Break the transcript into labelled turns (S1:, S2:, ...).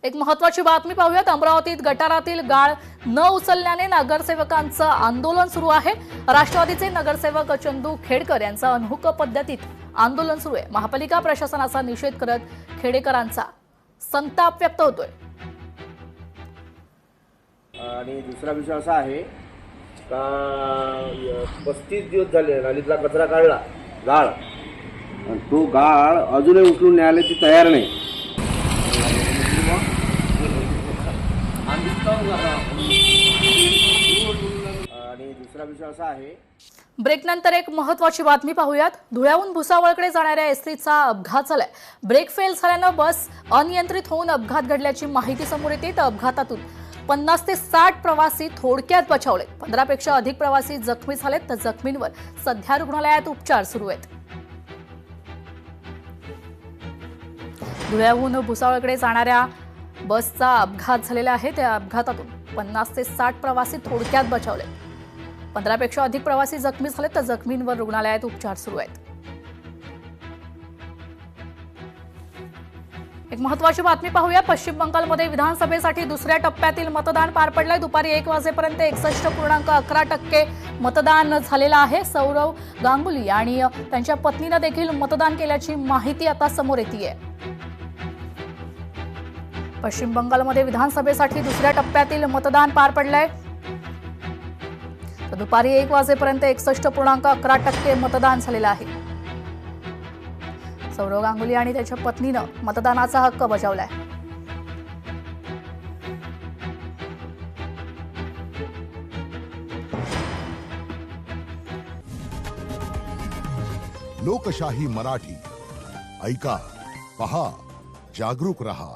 S1: एक महत्त्वाची बातमी पाहूयात। अमरावतीत गटारातील गाळ न उचलल्याने नगरसेवकांचं आंदोलन सुरू आहे। राष्ट्रवादीचे नगरसेवक चंदू खेडकर यांचं अनहुक पद्धतीत आंदोलन सुरू आहे। महापालिका प्रशासनाचा निषेध करत खेडेकरांचा संताप व्यक्त होतोय।
S2: आणि दुसरा विषय असा आहे का 35 दिवस झाले नालीतला कचरा काढला गाळ, आणि तो गाळ अजूनही उचलून न्यायालयाची तयार नाही। आणि दुसरा विषय असा आहे,
S1: ब्रेकनंतर एक महत्त्वाची बातमी पाहूयात। धुळ्याहून भुसावळकडे जाणाऱ्या एसटीचा अपघात झालाय। ब्रेक फेल झाल्यानं बस अनियंत्रित होऊन अपघात घडल्याची माहिती समोर येते। तर अपघातातून 50 ते 60 प्रवासी थोडक्यात बचावले। 15 पेक्षा अधिक प्रवासी जखमी झालेत, तर जखमींवर सध्या रुग्णालयात उपचार सुरू आहेत। धुळ्याहून भुसावळकडे जाणाऱ्या बसचा अपघात झालेला आहे। त्या अपघातातून 50 ते 60 प्रवासी थोडक्यात बचावले। 15 पेक्षा अधिक प्रवासी जखमी झाले, तर जखमींवर रुग्णालयात उपचार सुरू आहेत। एक महत्त्वाची बातमी पाहूया। पश्चिम बंगालमध्ये विधानसभेसाठी दुसऱ्या टप्प्यातील मतदान पार पडलंय। दुपारी 1 वाजेपर्यंत 61.11% मतदान झालेलं आहे। सौरव गांगुली आणि त्यांच्या पत्नीने देखील मतदान केल्याची माहिती आता समोर येतेय। पश्चिम बंगालमध्ये विधानसभेसाठी दुसऱ्या टप्प्यातील मतदान पार पडलंय। तर दुपारी 1 वाजेपर्यंत 61.11% मतदान झालेलं आहे। सौरव गांगुली आणि त्याच्या पत्नीनं मतदानाचा हक्क बजावलाय।
S3: लोकशाही मराठी ऐका, पहा, जागरूक रहा।